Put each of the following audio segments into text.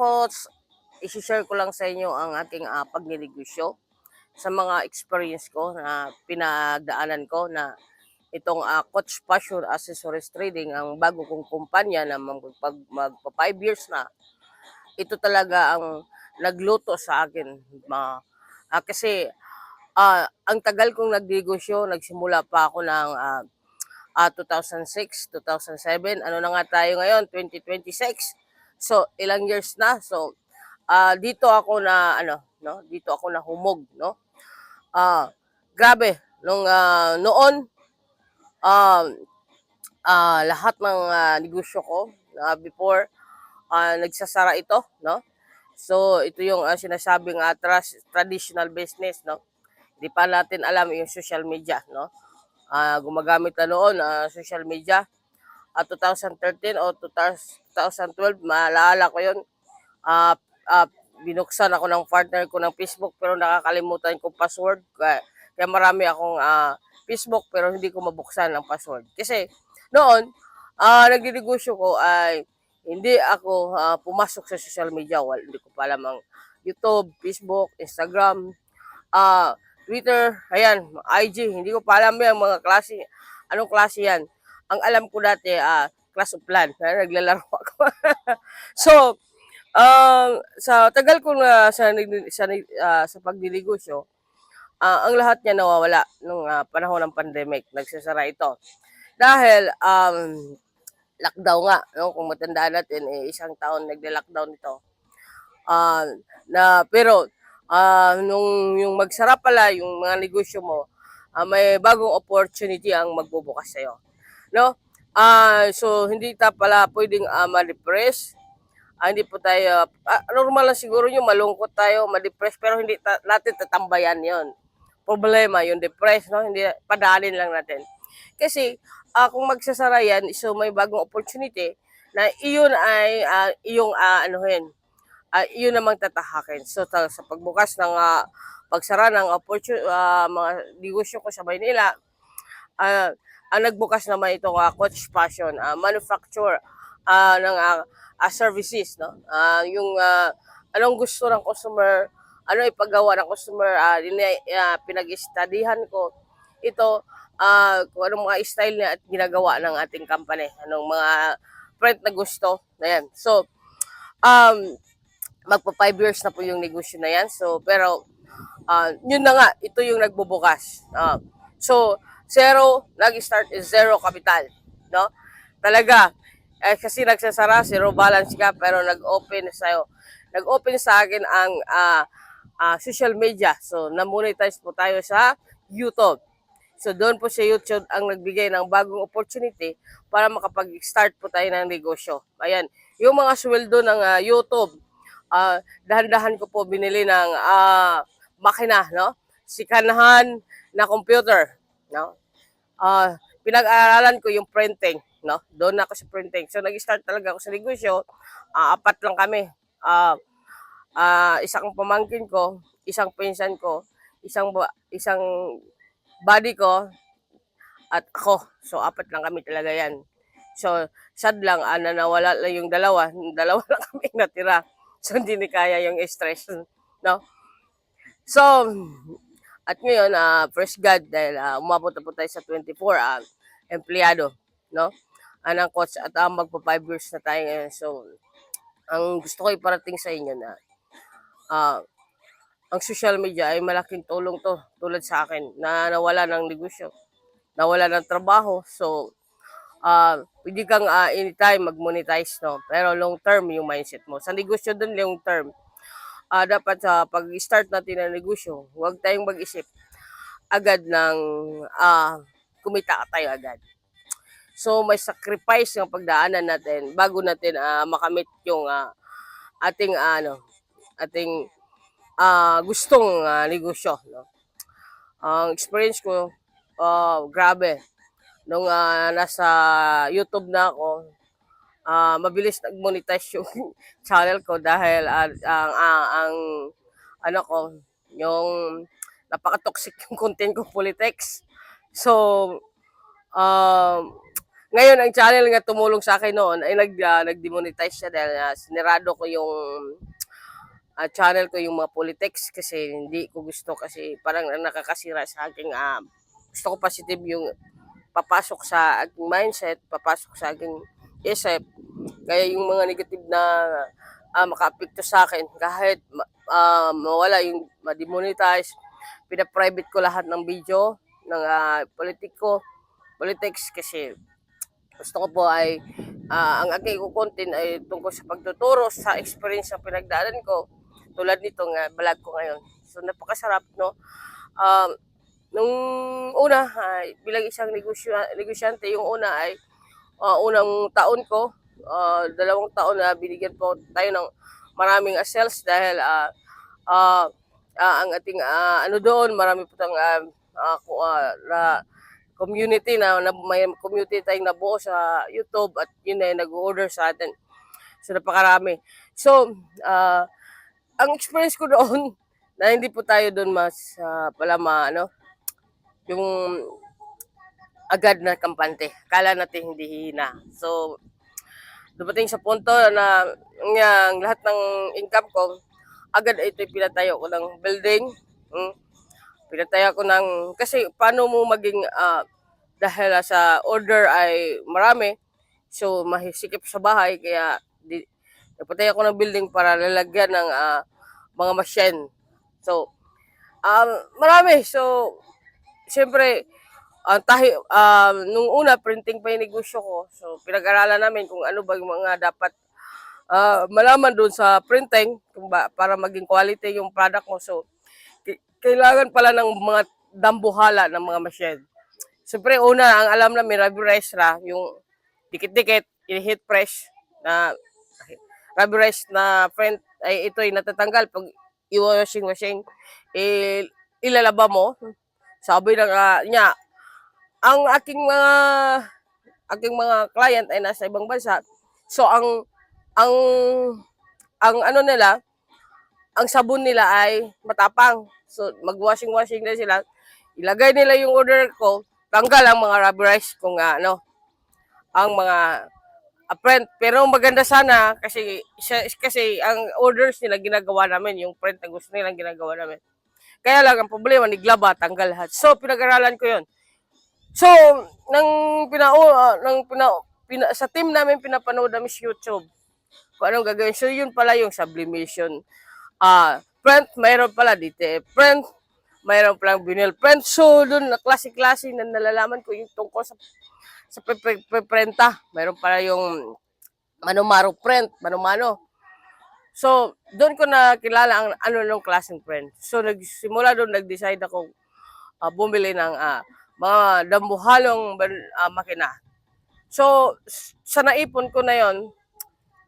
Po, isi-share ko lang sa inyo ang aking pagnenegosyo sa mga experience ko na pinagdaanan ko na itong Coach Passion Accessories Trading, ang bago kong kumpanya na magpa 5 years na. Ito talaga ang nagluto sa akin. Kasi ang tagal kong nagnegosyo, nagsimula pa ako ng 2006, 2007, ano na nga tayo ngayon, 2026. So, ilang years na. So, dito ako na dito ako na humog, no? Grabe nung noon, um, lahat ng negosyo ko before nagsasara ito, no? So, ito yung sinasabing traditional business, no? Hindi pa natin alam yung social media, no? Gumagamit na noon social media 2013 o 2012, maalala ko yun. uh, uh, Binuksan ako ng partner ko ng Facebook pero nakakalimutan ko password. Kaya marami akong Facebook pero hindi ko mabuksan ang password. Kasi noon, nagdinegosyo ko ay hindi ako pumasok sa social media. Hindi ko pa alam ang YouTube, Facebook, Instagram, Twitter, ayan, IG. Hindi ko pa alam yung mga klase. Anong klase yan? Ang alam ko dati, class of plan. Naglalaro ako. So, sa tagal ko na sa pagdinegosyo, ang lahat niya nawawala nung panahon ng pandemic. Nagsasara ito. Dahil lockdown nga, no? Kung matandaan natin, isang taon nagde-lockdown ito. Pero nung yung magsara pala yung mga negosyo mo, may bagong opportunity ang magbubukas sa'yo. No? So, hindi ta pala pwedeng ma-depress. Hindi po tayo, normal lang siguro yung malungkot tayo, ma-depress, pero hindi natin tatambayan yon problema, yung depress, no? Hindi, padaanin lang natin. Kasi, kung magsasara yan, so may bagong opportunity na iyon ay iyong iyon namang tatahakin. So, sa pagbukas ng pagsara ng mga negosyo ko sa Maynila, ang nagbukas naman itong Coach Passion, manufacture ng services, no? Yung anong gusto ng customer, ano ipagawa ng customer, pinag-studyhan ko ito, kung anong mga style niya at ginagawa ng ating company, anong mga print na gusto, na yan. So, magpa 5 years na po yung negosyo na yan. So, pero, yun na nga, ito yung nagbubukas. So, nag-start is zero capital, no? Talaga, kasi nagsasara, zero balance ka, pero nag-open sa akin ang social media. So, na-monetize po tayo sa YouTube. So, doon po sa YouTube ang nagbigay ng bagong opportunity para makapag-start po tayo ng negosyo. Ayan, yung mga sweldo ng YouTube, dahan-dahan ko po binili ng makina, no? Sikanahan na computer, no? Pinag-aaralan ko yung printing, no? Doon ako sa printing. So, nag-start talaga ako sa negosyo. Apat lang kami. Isang pamangkin ko, isang pinsan ko, isang buddy ko, at ako. So, apat lang kami talaga yan. So, sad lang, na nawala lang yung dalawa. Dalawa lang kami natira. So, hindi ni kaya yung stress. No? So, at ngayon, praise God, dahil umabot na po tayo sa 24 empleyado, no? Ng coach at magpa 5 years na tayo ngayon. So, ang gusto ko iparating sa inyo na ang social media ay malaking tulong to, tulad sa akin, na nawala ng negosyo, nawala ng trabaho. So, pwede kang anytime mag-monetize, no? Pero long term yung mindset mo. Sa negosyo dun, long term. Dapat sa pag-start natin ng negosyo, huwag tayong mag-isip agad ng kumita tayo agad. So, may sacrifice yung pagdaanan natin bago natin makamit yung ating gustong negosyo, no? Ang experience ko, grabe. Nung nasa YouTube na ako, mabilis nag-monetize yung channel ko dahil ang ano ko, yung napaka-toxic yung content ko, politics. So, Ngayon, ang channel nga tumulong sa akin noon ay nag-demonetize siya dahil sinirado ko yung channel ko yung mga politics kasi hindi ko gusto kasi parang nakakasira sa aking gusto ko positive yung papasok sa aking mindset, papasok sa aking isip. Kaya yung mga negative na maka-apekto sa akin kahit mawala yung ma-demonetize, pina-private ko lahat ng video ng politics kasi gusto ko po ay ang aking content ay tungkol sa pagtuturo sa experience na pinagdaanan ko tulad nitong vlog ko ngayon. So napakasarap, no? Um, nung una ay bilang isang negosyante, yung una ay unang taon ko, 2 taon na binigyan po tayo ng maraming sales dahil uh, ang ating ano doon, marami po tayong na community na may community tayong nabuo sa YouTube at yun na yung nag-order sa atin. So napakarami. So ang experience ko doon na hindi po tayo doon mas ano, yung agad na kampante. Kala natin hindi hina. So dumating sa punto na ang lahat ng income ko agad ito pinatayo ko ng building. Pinatayo ko ng kasi paano mo maging dahil sa order ay marami, so mahisikip sa bahay kaya nagpatayo ko ng building para lalagyan ng mga machine. So marami. So siyempre nung una printing pa yung negosyo ko. So pinag-aralan namin kung ano ba yung mga dapat malaman doon sa printing para maging quality yung product mo. So kailangan pala ng mga dambuhala ng mga machine. Siyempre, una, ang alam namin, rubberized yung dikit-dikit, i-heat press na rubberized na print, ay ito ay natatanggal pag i-washing, ilalaba mo. Sabi ng niya, ang aking mga client ay nasa ibang bansa. So, ang, ano nila, ang sabon nila ay matapang. So, mag-washing na sila. Ilagay nila yung order ko, tanggal ang mga rubberized kung ang mga print. Pero maganda sana kasi ang orders nila ginagawa namin, yung print na gusto nilang ginagawa namin. Kaya lang ang problema, niglaba, tanggal lahat. So, pinag-aralan ko yun. So, sa team namin pinapanood namin sa YouTube kung anong gagawin. So, yun pala yung sublimation. Print, mayroon pala dito. Print, mayroon palang vinyl print. So, doon na klase-klase na nalalaman ko yung tungkol sa prenta. Mayroon pala yung mano-maro print, mano-mano. So, doon ko nakilala ang ano nung klaseng print. So, nagsimula doon, nag-decide ako bumili ng mga dambuhalong makina. So, sa naipon ko na yon,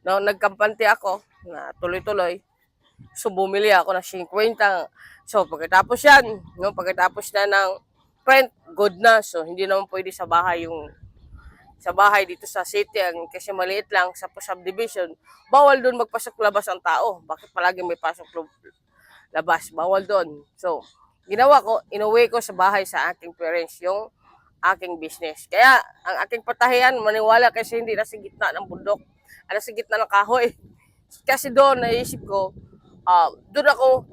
no, nagkampante ako na tuloy-tuloy. So, bumili ako ng 50. So, pagkatapos yan, no, pagkatapos na ng print, good na. So, hindi naman pwede sa bahay dito sa city kasi maliit lang sa subdivision. Bawal doon magpasok labas ang tao. Bakit palagi may pasok labas? Bawal doon. So, ginawa ko, inuwi ko sa bahay sa aking parents yung aking business. Kaya, ang aking patahian, maniwala kasi hindi nasa gitna ng bundok. Nasa gitna ng kahoy. Kasi doon, naisip ko, doon ako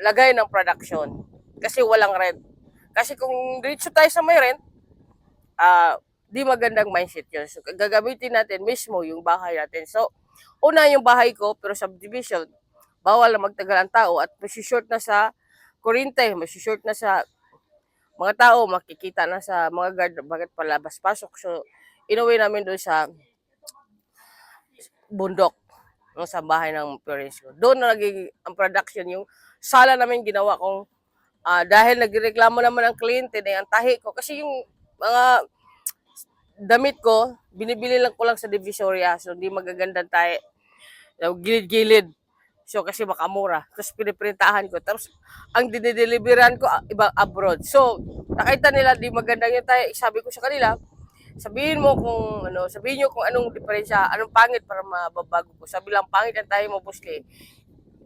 lagay ng production. Kasi walang rent. Kasi kung diretso tayo sa may rent, di magandang mindset yun. So, gagamitin natin mismo yung bahay natin. So, una yung bahay ko, pero subdivision, bawal na magtagal ang tao at masishort na sa kuryente, masishort na sa mga tao, makikita na sa mga guard, bakit palabas-pasok. So, inuwi namin doon sa bundok, no, sa bahay ng parents ko. Doon na naging ang production, yung sala namin ginawa kong dahil nagreklamo naman ang kliyente na ang tahi ko. Kasi yung mga damit ko, binibili lang ko lang sa Divisoria. So, hindi magagandang tahi. Gilid-gilid. So, kasi makamura. Tapos, piniprintahan ko. Tapos, ang dinideliveran ko, ibang abroad. So, nakita nila, di magandang yung tahi. Sabi ko sa kanila, sabihin nyo kung anong diferensya, anong pangit para mababago ko. Sabi lang, pangit ang tahi mo, Busli.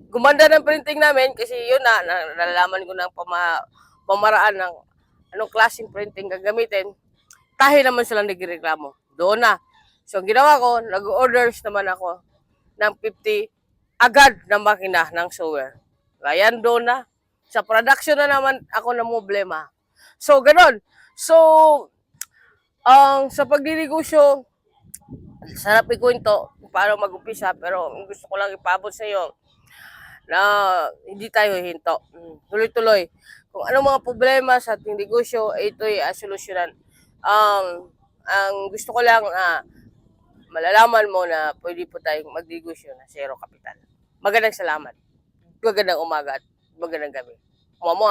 Gumanda ng printing namin kasi yun nalalaman ko ng pamaraan ng anong klaseng printing gagamitin, tahi naman sila nagreklamo. Doon na. So, ang ginawa ko, nag-orders naman ako ng 50 agad na makina ng sewer. Ayan, doon na. Sa production na naman ako na problema. So, ganon. So, sa pagdinegosyo, sarap ikwento kung paano mag-umpisa, pero gusto ko lang ipabot sa iyo na hindi tayo hinto. Tuloy-tuloy. Kung anong mga problema sa ating negosyo, ito'y solusyonan. Ang gusto ko lang malalaman mo na pwede po tayong magnegosyo na zero capital. Magandang salamat. Magandang umaga at magandang gabi. Mamo